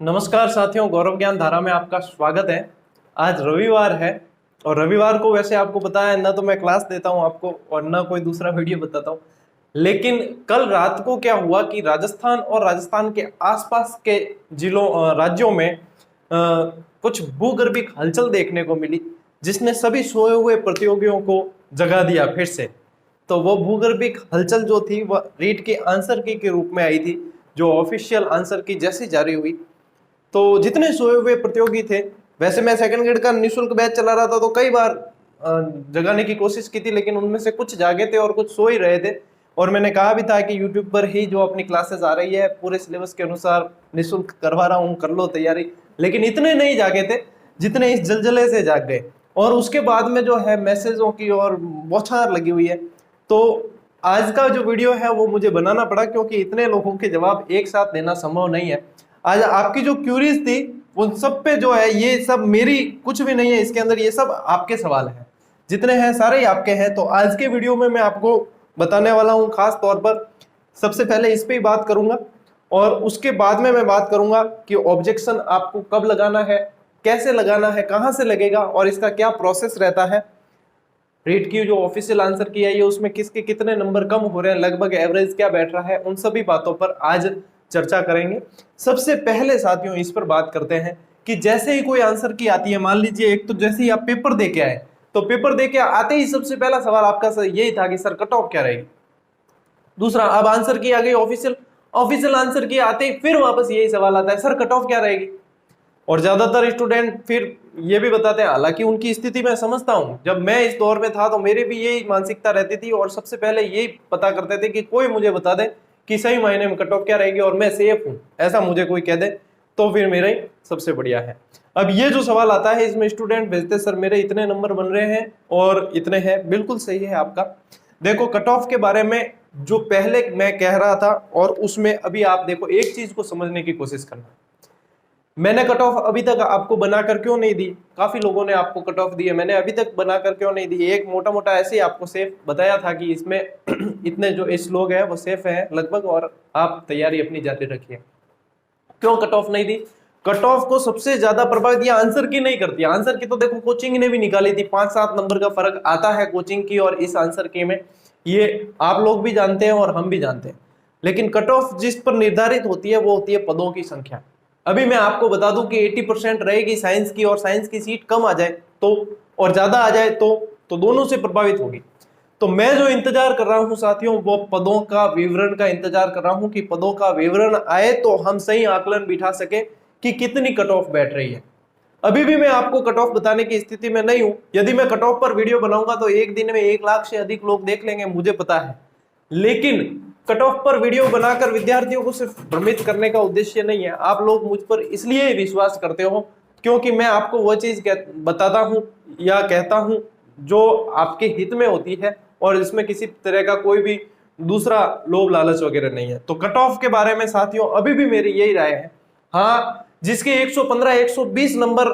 नमस्कार साथियों, गौरव ज्ञान धारा में आपका स्वागत है। आज रविवार है और रविवार को वैसे आपको पता है ना, तो मैं क्लास देता हूं आपको और ना कोई दूसरा वीडियो बताता हूं। लेकिन कल रात को क्या हुआ कि राजस्थान और राजस्थान के आसपास के राज्यों में कुछ भूगर्भिक हलचल देखने को मिली, जिसने सभी सोए हुए प्रतियोगियों को जगा दिया फिर से। तो वो भूगर्भिक हलचल जो थी वह रीट के आंसर की के रूप में आई थी, जो ऑफिशियल आंसर की जैसी जारी हुई। तो जितने सोए हुए प्रतियोगी थे, वैसे मैं सेकंड ग्रेड का निःशुल्क बैच चला रहा था, तो कई बार जगाने की कोशिश की थी, लेकिन उनमें से कुछ जागे थे और कुछ सो ही रहे थे। और मैंने कहा भी था कि यूट्यूब पर ही जो अपनी क्लासेस आ रही है पूरे सिलेबस के अनुसार निःशुल्क करवा रहा हूँ, कर लो तैयारी। लेकिन इतने नहीं जागे थे जितने इस जलजले से जाग गए। और उसके बाद में जो है मैसेजों की और बौछार लगी हुई है। तो आज का जो वीडियो है वो मुझे बनाना पड़ा, क्योंकि इतने लोगों के जवाब एक साथ देना संभव नहीं है। आज आपकी जो क्यूरीज थी उन सब पे जो है, ये सब मेरी कुछ भी नहीं है इसके अंदर, ये सब आपके सवाल हैं, जितने हैं सारे ही आपके हैं। तो आज के वीडियो में मैं आपको बताने वाला हूं खास तौर पर। सबसे पहले इस पे ही बात करूंगा और उसके बाद में मैं बात करूंगा कि ऑब्जेक्शन आपको कब लगाना है, कैसे लगाना है, कहां से लगेगा और इसका क्या प्रोसेस रहता है। रीट की जो ऑफिशियल आंसर की है उसमें किसके कितने नंबर कम हो रहे हैं, लगभग एवरेज क्या बैठ रहा है, उन सभी बातों पर आज चर्चा करेंगे। सबसे पहले साथियों इस पर बात करते हैं कि जैसे ही कोई आंसर की आती है, मान लीजिए एक तो जैसे ही आप पेपर दे के आए, तो पेपर दे के आते ही सबसे पहला सवाल आपका यही था कि सर कट ऑफ क्या रहेगी। दूसरा, अब आंसर की आ गई ऑफिशियल, ऑफिशियल आंसर की आते ही फिर वापस यही सवाल आता है, सर कट ऑफ क्या रहेगी। और ज्यादातर स्टूडेंट फिर ये भी बताते हैं, हालांकि उनकी स्थिति मैं समझता हूं, जब मैं इस दौर में था तो मेरे भी यही मानसिकता रहती थी और सबसे पहले यही पता करते थे कि कोई मुझे बता दे कि सही मायने में कट ऑफ क्या रहेगी और मैं सेफ हूं, ऐसा मुझे कोई कह दे तो फिर मेरा ही सबसे बढ़िया है। अब ये जो सवाल आता है इसमें स्टूडेंट भेजते सर मेरे इतने नंबर बन रहे हैं और इतने हैं, बिल्कुल सही है आपका। देखो कट ऑफ के बारे में जो पहले मैं कह रहा था और उसमें अभी आप देखो, एक चीज को समझने की कोशिश करना, मैंने कट ऑफ अभी तक आपको बनाकर क्यों नहीं दी। काफी लोगों ने आपको कट ऑफ दी है, मैंने अभी तक बनाकर क्यों नहीं दी। एक मोटा मोटा ऐसे ही आपको सेफ बताया था कि इसमें इतने जो श्लोक है वो सेफ है लगभग, और आप तैयारी अपनी जारी रखिए। क्यों कट ऑफ नहीं दी? कट ऑफ को सबसे ज्यादा प्रभावित ये आंसर की नहीं करती। आंसर की तो देखो कोचिंग ने भी निकाली थी, 5-7 नंबर का फर्क आता है कोचिंग की और इस आंसर की में, ये आप लोग भी जानते हैं और हम भी जानते हैं। लेकिन कट ऑफ जिस पर निर्धारित होती है वो होती है पदों की संख्या। अभी मैं आपको बता दूं कि 80% रहेगी साइंस की, और साइंस की सीट कम आ जाए तो और ज्यादा आ जाए तो दोनों से प्रभावित होगी। तो मैं जो इंतजार कर रहा हूं साथियों, वो पदों का विवरण का इंतजार कर रहा हूं कि पदों का विवरण आए तो हम सही आकलन बिठा सके कि कितनी कट ऑफ बैठ रही है। अभी भी मैं आपको कट ऑफ बताने की स्थिति में नहीं हूं। यदि मैं कट ऑफ पर वीडियो बनाऊंगा तो एक दिन में 1 लाख से अधिक लोग देख लेंगे, मुझे पता है। लेकिन कट ऑफ पर वीडियो बनाकर विद्यार्थियों को सिर्फ भ्रमित करने का उद्देश्य नहीं है। आप लोग मुझ पर इसलिए विश्वास करते हो क्योंकि मैं आपको वो चीज बताता हूं या कहता हूं जो आपके हित में होती है, और इसमें किसी तरह का कोई भी दूसरा लोभ लालच वगैरह नहीं है। तो कट ऑफ के बारे में साथियों अभी भी मेरी यही राय है। हाँ, जिसके 115-120 नंबर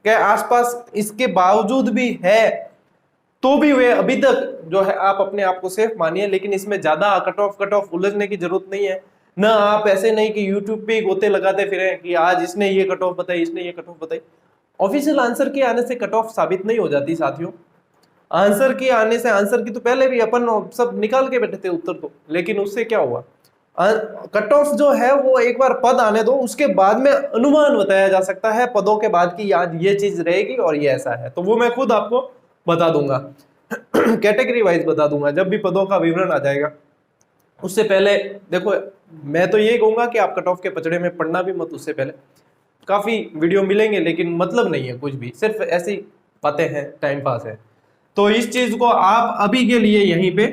के आसपास इसके बावजूद भी है, तो भी वे अभी तक जो है आप अपने आप को सेफ मानिए। लेकिन इसमें ज्यादा कट ऑफ उलझने की जरूरत नहीं है ना। आप ऐसे नहीं कि यूट्यूब पे गोते लगाते फिरे कि आज इसने ये कट ऑफ बताई, इसने ये कट ऑफ बताई। ऑफिशियल आंसर के आने से कट ऑफ साबित नहीं हो जाती साथियों। आंसर के आने से, आंसर की तो पहले भी अपन सब निकाल के बैठे थे उत्तर तो, लेकिन उससे क्या हुआ, कट ऑफ जो है वो एक बार पद आने दो, उसके बाद में अनुमान बताया जा सकता है पदों के बाद की आज ये चीज रहेगी और ये ऐसा है, तो वो मैं खुद आपको बता दूंगा कैटेगरी वाइज बता दूंगा जब भी पदों का विवरण आ जाएगा। उससे पहले देखो, मैं तो ये कहूंगा कि आप कट ऑफ के पचड़े में पढ़ना भी मत उससे पहले। काफी वीडियो मिलेंगे लेकिन मतलब नहीं है कुछ भी, सिर्फ ऐसी बातें हैं, टाइम पास है। तो इस चीज को आप अभी के लिए यहीं पे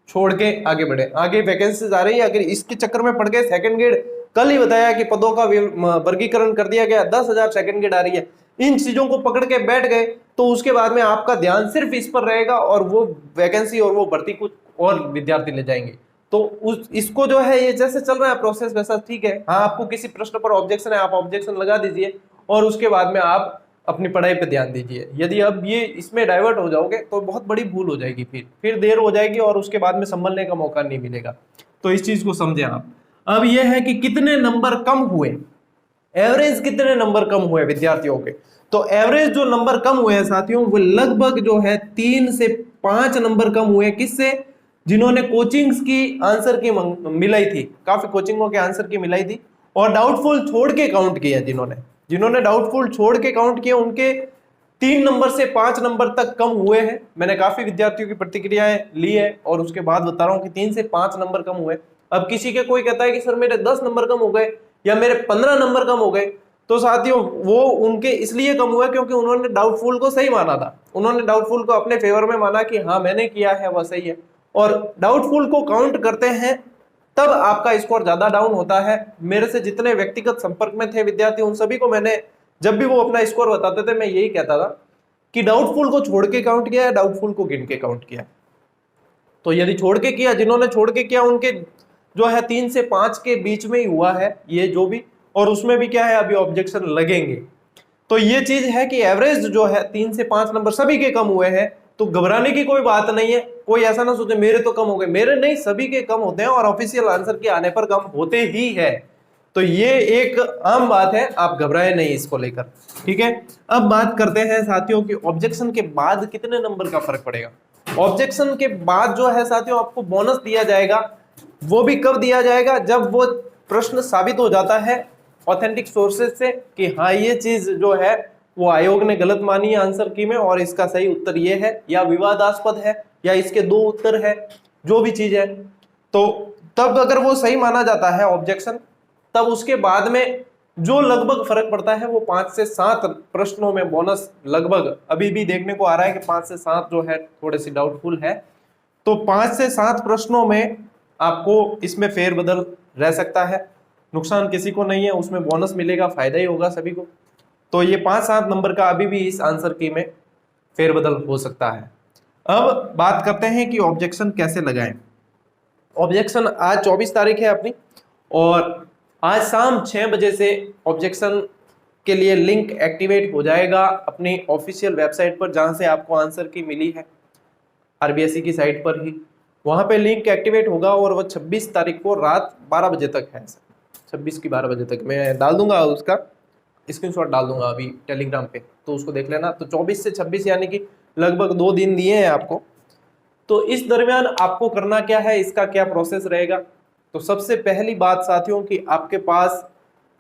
छोड़ के आगे बढ़े। आगे वैकेंसीज आ रही है, अगर इसके चक्कर में पड़ गए, सेकंड ग्रेड कल ही बताया कि पदों का वर्गीकरण कर दिया गया, 10,000 सेकंड ग्रेड आ रही है, इन चीजों को पकड़ के बैठ गए तो उसके बाद में आपका ध्यान सिर्फ इस पर रहेगा और वो वैकेंसी और वो भर्ती कुछ और विद्यार्थी ले जाएंगे। तो इसको जो है, ये जैसे चल रहा है प्रोसेस वैसा ठीक है। हाँ, आपको किसी प्रश्न पर ऑब्जेक्शन है, आप ऑब्जेक्शन लगा दीजिए और उसके बाद में आप अपनी पढ़ाई पे ध्यान दीजिए। यदि अब ये इसमें डाइवर्ट हो जाओगे तो बहुत बड़ी भूल हो जाएगी, फिर देर हो जाएगी और उसके बाद में संभलने का मौका नहीं मिलेगा। तो इस चीज को समझें आप। अब ये है कि कितने नंबर कम हुए, एवरेज कितने नंबर कम हुए विद्यार्थियों के? तो एवरेज जो नंबर कम हुए हैं साथियों, वो लगभग जो है 3 से 5 नंबर कम हुए। किससे? जिन्होंने कोचिंग्स की आंसर की मिलाई थी, काफी कोचिंगों के आंसर की मिलाई थी, और डाउटफुल छोड़ के काउंट किया। जिन्होंने डाउटफुल छोड़ के काउंट किया, उनके 3 नंबर से 5 नंबर तक कम हुए हैं। मैंने काफी विद्यार्थियों की प्रतिक्रियाएं ली है और उसके बाद बता रहा हूं कि 3 से 5 नंबर कम हुए। अब किसी के कोई कहता है कि सर मेरे 10 नंबर कम हो गए या मेरे 15 नंबर कम हो गए, तो साथियों वो उनके इसलिए कम हुए क्योंकि उन्होंने डाउटफुल को सही माना था। उन्होंने डाउटफुल को अपने फेवर में माना कि हाँ मैंने किया है वह सही है, और डाउटफुल को काउंट करते हैं तब आपका स्कोर ज्यादा डाउन होता है। मेरे से जितने व्यक्तिगत संपर्क में थे विद्यार्थी, उन सभी को मैंने, जब भी वो अपना स्कोर बताते थे, मैं यही कहता था कि डाउटफुल को छोड़ के काउंट किया है, डाउटफुल को गिन के काउंट किया। तो यदि छोड़ के किया, जिन्होंने छोड़ के किया उनके जो है 3 से 5 के बीच में ही हुआ है ये जो भी, और उसमें भी क्या है अभी ऑब्जेक्शन लगेंगे। तो ये चीज है कि एवरेज जो है 3 से 5 नंबर सभी के कम हुए हैं, तो घबराने की कोई बात नहीं है। कोई ऐसा ना सोचे मेरे तो कम हो गए, मेरे नहीं, सभी के कम होते हैं और ऑफिशियल आंसर के आने पर कम होते ही है। तो ये एक आम बात है, आप घबराए नहीं इसको लेकर, ठीक है। अब बात करते हैं साथियों कि ऑब्जेक्शन के बाद कितने नंबर का फर्क पड़ेगा। ऑब्जेक्शन के बाद जो है साथियों आपको बोनस दिया जाएगा। वो भी कब दिया जाएगा? जब वो प्रश्न साबित हो जाता है ऑथेंटिक सोर्सेज से कि हाँ ये चीज जो है वो आयोग ने गलत मानी है आंसर की में, और इसका सही उत्तर ये है, या विवादास्पद है, या इसके 2 उत्तर है, जो भी चीज है। तो तब अगर वो सही माना जाता है ऑब्जेक्शन, तब उसके बाद में जो लगभग फर्क पड़ता है वो 5 से 7 प्रश्नों में बोनस लगभग अभी भी देखने को आ रहा है कि 5 से 7 जो है थोड़े सी डाउटफुल है। तो 5 से 7 प्रश्नों में आपको इसमें फेरबदल रह सकता है, नुकसान किसी को नहीं है, उसमें बोनस मिलेगा, फायदा ही होगा सभी को। तो ये 5-7 नंबर का अभी भी इस आंसर की में फेरबदल हो सकता है। अब बात करते हैं कि ऑब्जेक्शन कैसे लगाएं। ऑब्जेक्शन आज 24 तारीख है अपनी, और आज शाम 6 बजे से ऑब्जेक्शन के लिए लिंक एक्टिवेट हो जाएगा अपनी ऑफिशियल वेबसाइट पर, जहां से आपको आंसर की मिली है आरबीएसई की साइट पर ही। वहां पे लिंक एक्टिवेट होगा और वह 26 तारीख को रात 12 बजे तक है, 26 की 12 बजे तक। मैं डाल दूंगा उसका स्क्रीनशॉट, डाल दूंगा अभी टेलीग्राम पे, तो उसको देख लेना। तो 24 से 26 यानी कि लगभग 2 दिन दिए हैं आपको। तो इस दरमियान आपको करना क्या है, इसका क्या प्रोसेस रहेगा? तो सबसे पहली बात साथियों कि आपके पास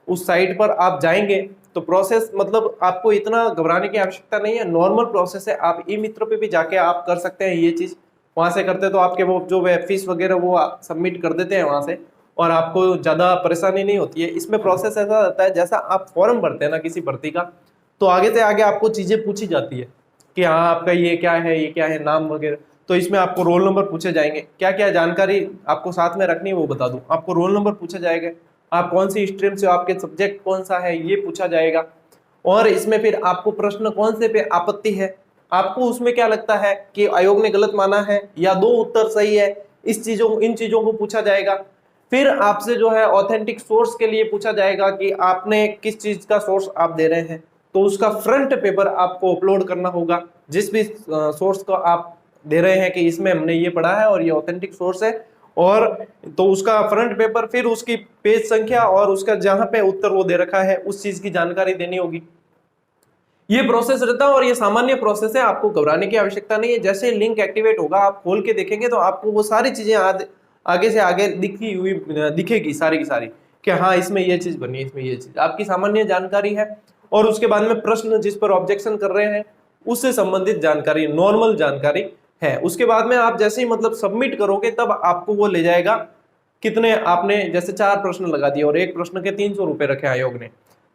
उस साइट पर आप जाएंगे तो प्रोसेस, मतलब आपको इतना घबराने की आवश्यकता नहीं है, नॉर्मल प्रोसेस है। आप ई मित्र पे भी जाके आप कर सकते हैं ये चीज, वहां से करते तो आपके वो जो वेब फीस वगैरह वो सबमिट कर देते हैं वहां से, और आपको ज्यादा परेशानी नहीं होती है। इसमें प्रोसेस ऐसा रहता है, जैसा आप फॉर्म भरते हैं ना किसी भर्ती का, तो आगे से आगे आपको चीजें पूछी जाती है कि हाँ आपका ये क्या है, ये क्या है, नाम वगैरह। तो इसमें आपको रोल नंबर पूछे जाएंगे, क्या क्या जानकारी आपको साथ में रखनी है वो बता दूं। आपको रोल नंबर पूछा जाएगा, आप कौन सी स्ट्रीम से हो, आपके सब्जेक्ट कौन सा है ये पूछा जाएगा, और इसमें फिर आपको प्रश्न कौन से पे आपत्ति है, आपको उसमें क्या लगता है कि आयोग ने गलत माना है या 2 उत्तर सही है, इन चीजों को पूछा जाएगा। फिर आपसे जो है ऑथेंटिक सोर्स के लिए पूछा जाएगा कि आपने किस चीज का सोर्स आप दे रहे हैं, तो उसका फ्रंट पेपर आपको अपलोड करना होगा। जिस भी सोर्स को आप दे रहे हैं कि इसमें हमने ये पढ़ा है और ये ऑथेंटिक सोर्स है, और तो उसका फ्रंट पेपर, फिर उसकी पेज संख्या और उसका जहां पे उत्तर वो दे रखा है उस चीज की जानकारी देनी होगी। ये प्रोसेस रहता है और ये सामान्य प्रोसेस है, आपको घबराने की आवश्यकता नहीं है। जैसे लिंक एक्टिवेट होगा आप खोल के देखेंगे तो आपको वो सारी चीजें आगे से आगे दिखेगी सारी की सारी, कि हाँ इसमें ये चीज बनी है, इसमें ये चीज आपकी सामान्य जानकारी है। और उसके बाद में प्रश्न जिस पर ऑब्जेक्शन कर रहे हैं उससे संबंधित जानकारी, नॉर्मल जानकारी है। उसके बाद में आप जैसे ही मतलब सबमिट करोगे तब आपको वो ले जाएगा कितने आपने, जैसे 4 प्रश्न लगा दिए और एक प्रश्न के 300 रुपए रखे आयोग ने,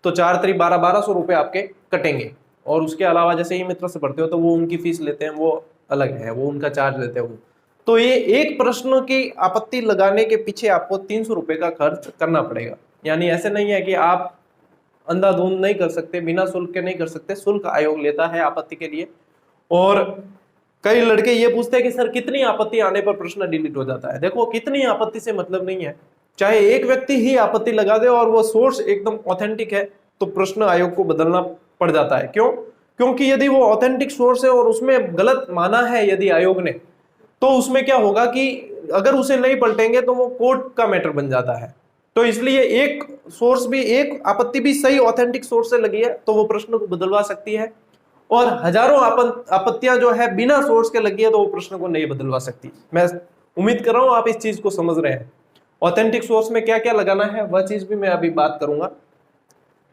तो 4 3 12 1200 रुपए आपके कटेंगे। और उसके अलावा जैसे ही मित्र से पढ़ते हो तो वो उनकी फीस लेते हैं, वो अलग है, वो उनका चार्ज लेते हैं वो। तो ये एक प्रश्न की आपत्ति लगाने के पीछे आपको 300 रुपए का खर्च करना पड़ेगा। यानी ऐसे नहीं है कि आप अंधाधुंध नहीं कर सकते, बिना शुल्क के नहीं कर सकते, शुल्क आयोग लेता है आपत्ति के लिए। और कई लड़के ये पूछते हैं कि सर कितनी आपत्ति आने पर प्रश्न डिलीट हो जाता है। देखो कितनी आपत्ति से मतलब नहीं है, चाहे एक व्यक्ति ही आपत्ति लगा दे और वो सोर्स एकदम ऑथेंटिक है तो प्रश्न आयोग को बदलना पड़ जाता है। क्यों? क्योंकि यदि वो ऑथेंटिक सोर्स है और उसमें गलत माना है यदि आयोग ने, तो उसमें क्या होगा कि अगर उसे नहीं पलटेंगे तो वो कोर्ट का मैटर बन जाता है। तो इसलिए एक सोर्स भी, एक आपत्ति भी सही ऑथेंटिक सोर्स से लगी है तो वो प्रश्न को बदलवा सकती है, और हजारों आपत्तियां जो है बिना सोर्स के लगी है तो वो प्रश्न को नहीं बदलवा सकती। मैं उम्मीद कर रहा हूं आप इस चीज को समझ रहे हैं। ऑथेंटिक सोर्स में क्या क्या लगाना है वह चीज भी मैं अभी बात करूंगा।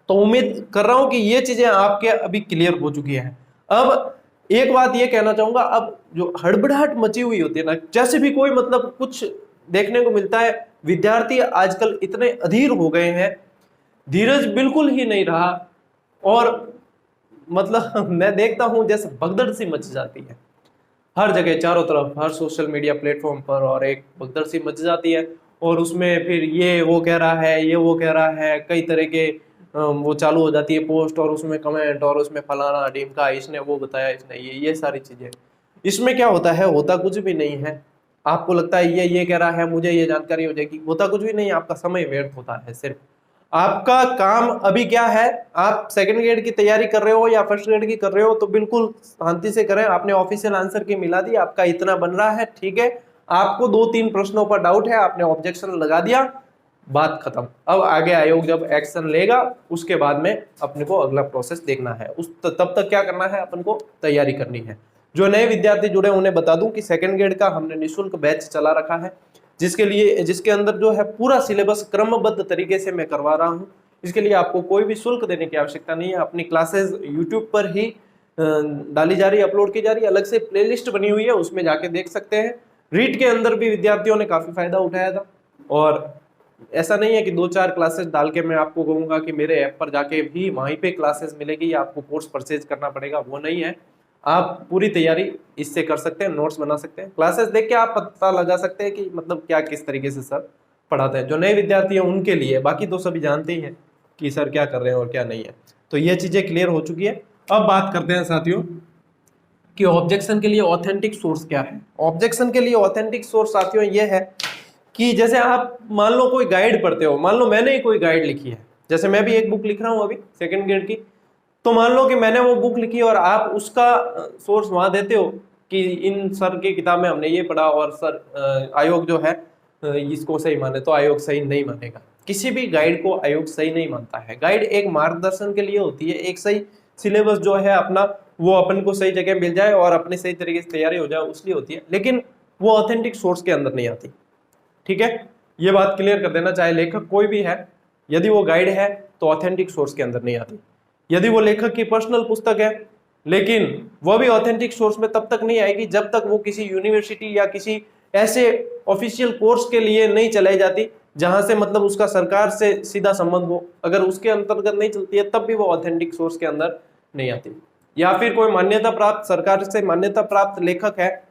तो उम्मीद कर रहा हूं कि ये चीजें आपके अभी क्लियर हो चुकी है। अब एक बात ये कहना चाहूंगा, अब जो हड़बड़ाहट मची हुई होती है ना, जैसे भी कोई मतलब कुछ देखने को मिलता है, विद्यार्थी आजकल इतने अधीर हो गए हैं, धीरज बिल्कुल ही नहीं रहा, और मतलब मैं देखता हूं जैसे भगदड़ सी मच जाती है हर जगह, चारों तरफ, हर सोशल मीडिया प्लेटफॉर्म पर, और एक भगदड़ सी मच जाती है। और उसमें फिर ये वो कह रहा है, ये वो कह रहा है, कई तरह के वो चालू हो जाती है पोस्ट, और उसमें कमेंट, और उसमें फलाना ढीमका, इसने वो बताया, इसने ये सारी चीजें। इसमें क्या होता है, होता कुछ भी नहीं है। आपको लगता है ये कह रहा है, मुझे ये जानकारी हो जाएगी, होता कुछ भी नहीं, आपका समय व्यर्थ होता है। सिर्फ आपका काम अभी क्या है, आप सेकंड ग्रेड की तैयारी कर रहे हो या फर्स्ट ग्रेड की कर रहे हो तो बिल्कुल शांति से करें। आपने ऑफिशियल आंसर की मिला दी, आपका इतना बन रहा है, ठीक है। आपको 2-3 प्रश्नों पर डाउट है, आपने ऑब्जेक्शन लगा दिया, बात खत्म। अब आगे आयोग जब एक्शन लेगा उसके बाद में अपने को अगला प्रोसेस देखना है। तब तक क्या करना है, अपन को तैयारी करनी है। जो नए विद्यार्थी जुड़े उन्हें बता दूं कि सेकंड ग्रेड का हमने निःशुल्क बैच चला रखा है, जिसके अंदर जो है पूरा सिलेबस क्रमबद्ध तरीके से मैं करवा रहा हूँ। इसके लिए आपको कोई भी शुल्क देने की आवश्यकता नहीं है। अपनी क्लासेस यूट्यूब पर ही डाली जा रही, अपलोड की जा रही है, अलग से प्लेलिस्ट बनी हुई है, उसमें जाके देख सकते हैं। रीट के अंदर भी विद्यार्थियों ने काफी फायदा उठाया था, और ऐसा नहीं है कि 2-4 क्लासेस डाल के मैं आपको कहूंगा कि मेरे ऐप पर जाके भी वहीं पे क्लासेस मिलेगी या आपको कोर्स परचेज करना पड़ेगा, वो नहीं है। आप पूरी तैयारी इससे कर सकते हैं, नोट्स बना सकते हैं, क्लासेस देख के आप पता लगा सकते हैं कि मतलब क्या किस तरीके से सर पढ़ाते हैं। जो नए विद्यार्थी हैं उनके लिए, बाकी तो सभी जानते ही हैं कि सर क्या कर रहे हैं और क्या नहीं है। तो ये चीजें क्लियर हो चुकी है। अब बात करते हैं साथियों कि ऑब्जेक्शन के लिए ऑथेंटिक सोर्स क्या है। ऑब्जेक्शन के लिए ऑथेंटिक सोर्स साथियों ये है कि जैसे आप मान लो कोई गाइड पढ़ते हो, मान लो मैंने ही कोई गाइड लिखी है, जैसे मैं भी एक बुक लिख रहा हूं अभी सेकंड ग्रेड की, तो मान लो कि मैंने वो बुक लिखी और आप उसका सोर्स वहां देते हो कि इन सर की किताब में हमने ये पढ़ा, और सर आयोग जो है इसको सही माने, तो आयोग सही नहीं मानेगा। किसी भी गाइड को आयोग सही नहीं मानता है। गाइड एक मार्गदर्शन के लिए होती है, एक सही सिलेबस जो है अपना, वो अपन को सही जगह मिल जाए और अपने सही तरीके से तैयारी हो जाए, उसलिए होती है, लेकिन वो ऑथेंटिक सोर्स के अंदर नहीं आती। ठीक है, ये बात क्लियर कर देना, चाहे लेखक कोई भी है, यदि वो गाइड है तो ऑथेंटिक सोर्स के अंदर नहीं आती। यदि वो लेखक की पर्सनल पुस्तक है, लेकिन वह भी ऑथेंटिक सोर्स में तब तक नहीं आएगी जब तक वो किसी यूनिवर्सिटी या किसी ऐसे ऑफिशियल कोर्स के लिए नहीं चलाई जाती जहां से मतलब उसका सरकार से सीधा संबंध हो। अगर उसके अंतर्गत नहीं चलती है तब भी वो ऑथेंटिक सोर्स के अंदर नहीं आती। या फिर कोई मान्यता प्राप्त, सरकार से मान्यता प्राप्त लेखक है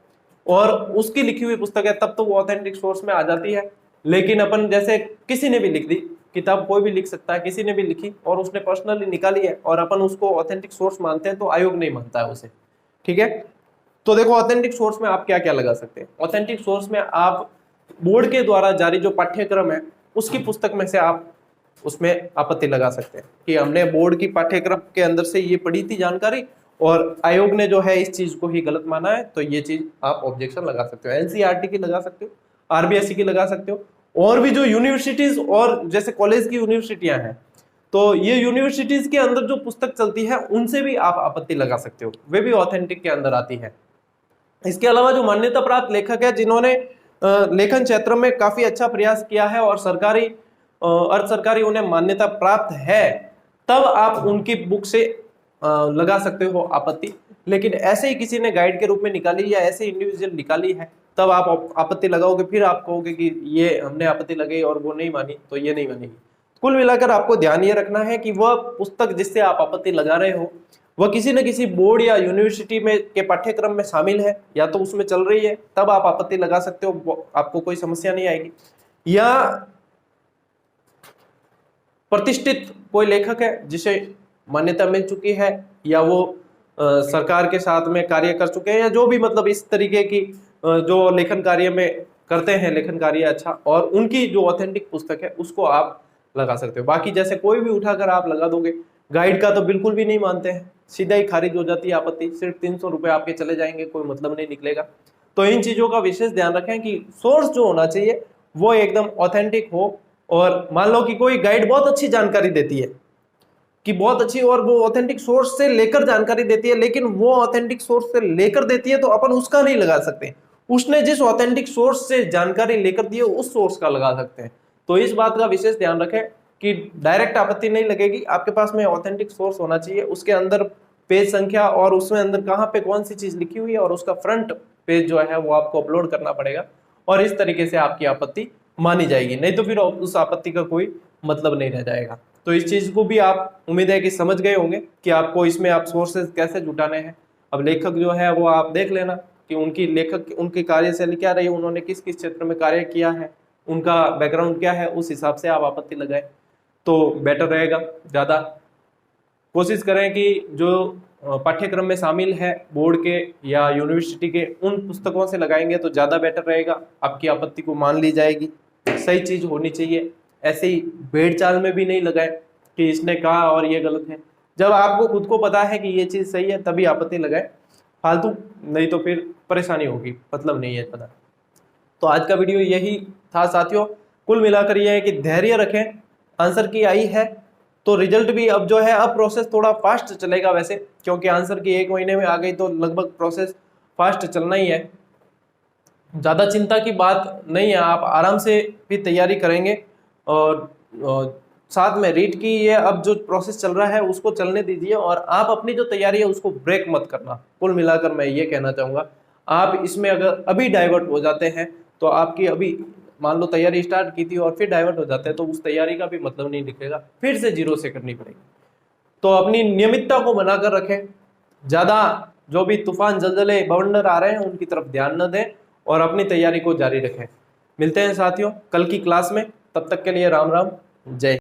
और उसकी लिखी हुई पुस्तक है, तब तो वो ऑथेंटिक सोर्स में आ जाती है। लेकिन अपन जैसे किसी ने भी लिख दी किताब, कोई भी लिख सकता है, किसी ने भी लिखी और उसने पर्सनली निकाली है और अपन उसको ऑथेंटिक सोर्स मानते हैं, तो आयोग नहीं मानता है उसे। ठीक है, तो देखो ऑथेंटिक सोर्स में आप क्या क्या लगा सकते हैं। ऑथेंटिक सोर्स में आप बोर्ड के द्वारा जारी जो पाठ्यक्रम है उसकी पुस्तक में से आप उसमें आपत्ति लगा सकते हैं कि हमने बोर्ड की पाठ्यक्रम के अंदर से ये पढ़ी थी जानकारी और आयोग ने जो है इस चीज को ही गलत माना है, तो ये चीज आप ऑब्जेक्शन लगा सकते हो। एनसीईआरटी की लगा सकते हो, आरबीएसई की लगा सकते हो, और भी जो यूनिवर्सिटीज और जैसे कॉलेज की यूनिवर्सिटियां हैं, तो ये यूनिवर्सिटीज के अंदर जो पुस्तक चलती है उनसे भी आप आपत्ति लगा सकते हो, वे भी ऑथेंटिक के अंदर आती है। इसके अलावा जो मान्यता प्राप्त लेखक है जिन्होंने लेखन क्षेत्र में काफी अच्छा प्रयास किया है और सरकारी अर्ध सरकारी उन्हें मान्यता प्राप्त है, तब आप उनकी बुक से लगा सकते हो आपत्ति। लेकिन ऐसे ही किसी ने गाइड के रूप में निकाली या ऐसे इंडिविजुअल निकाली है तब आप आपत्ति लगाओगे, फिर आप कहोगे कि ये हमने आपत्ति लगाई और वो नहीं मानी, तो ये नहीं मानेगी। कुल मिलाकर आपको ध्यान ये रखना है कि वह पुस्तक जिससे आप आपत्ति लगा रहे हो वह किसी न किसी बोर्ड या यूनिवर्सिटी में के पाठ्यक्रम में शामिल है या तो उसमें चल रही है, तब आप आपत्ति लगा सकते हो, आपको कोई समस्या नहीं आएगी। या प्रतिष्ठित कोई लेखक है जिसे मान्यता मिल चुकी है या वो सरकार के साथ में कार्य कर चुके हैं या जो भी मतलब इस तरीके की जो लेखन कार्य में करते हैं, लेखन कार्य अच्छा, और उनकी जो ऑथेंटिक पुस्तक है उसको आप लगा सकते हो। बाकी जैसे कोई भी उठाकर आप लगा दोगे, गाइड का तो बिल्कुल भी नहीं मानते हैं, सीधा ही खारिज हो जाती है आपत्ति, सिर्फ 300 रुपए आपके चले जाएंगे, कोई मतलब नहीं निकलेगा। तो इन चीजों का विशेष ध्यान रखें कि सोर्स जो होना चाहिए वो एकदम ऑथेंटिक हो, और मान लो कि कोई गाइड बहुत अच्छी जानकारी देती है कि बहुत अच्छी, और वो ऑथेंटिक सोर्स से लेकर जानकारी देती है, लेकिन वो ऑथेंटिक सोर्स से लेकर देती है तो अपन उसका नहीं लगा सकते, उसने जिस ऑथेंटिक सोर्स से जानकारी लेकर दी है उस सोर्स का लगा सकते हैं। तो इस बात का विशेष ध्यान रखें कि डायरेक्ट आपत्ति नहीं लगेगी, आपके पास में ऑथेंटिक सोर्स होना चाहिए, उसके अंदर पेज संख्या और उसमें अंदर कहाँ पे कौन सी चीज लिखी हुई है और उसका फ्रंट पेज जो है वो आपको अपलोड करना पड़ेगा, और इस तरीके से आपकी आपत्ति मानी जाएगी, नहीं तो फिर उस आपत्ति का कोई मतलब नहीं रह जाएगा। तो इस चीज को भी आप उम्मीद है कि समझ गए होंगे कि आपको इसमें आप सोर्सेज कैसे जुटाने हैं। अब लेखक जो है वो आप देख लेना कि उनकी कार्यशैली क्या रही, उन्होंने किस किस क्षेत्र में कार्य किया है, उनका बैकग्राउंड क्या है, उस हिसाब से आप आपत्ति लगाएं तो बेटर रहेगा। ज़्यादा कोशिश करें कि जो पाठ्यक्रम में शामिल है बोर्ड के या यूनिवर्सिटी के, उन पुस्तकों से लगाएंगे तो ज़्यादा बेटर रहेगा, आपकी आपत्ति को मान ली जाएगी, सही चीज़ होनी चाहिए। ऐसे ही भेड़ चाल में भी नहीं लगाए कि इसने कहा और ये गलत है, जब आपको खुद को पता है कि ये चीज़ सही है तभी आपत्ति लगाए, फालतू नहीं तो फिर परेशानी होगी, मतलब नहीं है पता। तो आज का वीडियो यही था साथियों, कुल मिलाकर यह है कि धैर्य रखें, आंसर की आई है तो रिजल्ट भी अब जो है, अब प्रोसेस थोड़ा फास्ट चलेगा वैसे, क्योंकि आंसर की 1 महीने में आ गई तो लगभग प्रोसेस फास्ट चलना ही है, ज़्यादा चिंता की बात नहीं है, आप आराम से भी तैयारी करेंगे। और साथ में रीट की ये अब जो प्रोसेस चल रहा है उसको चलने दीजिए, और आप अपनी जो तैयारी है उसको ब्रेक मत करना। कुल मिलाकर मैं ये कहना चाहूँगा, आप इसमें अगर अभी डाइवर्ट हो जाते हैं तो आपकी अभी मान लो तैयारी स्टार्ट की थी और फिर डाइवर्ट हो जाते हैं तो उस तैयारी का भी मतलब नहीं दिखेगा, फिर से जीरो से करनी पड़ेगी। तो अपनी नियमितता को बनाकर रखें, ज़्यादा जो भी तूफान जलजले बवंडर आ रहे हैं उनकी तरफ ध्यान न दें और अपनी तैयारी को जारी रखें। मिलते हैं साथियों कल की क्लास में, तब तक के लिए राम राम, जय।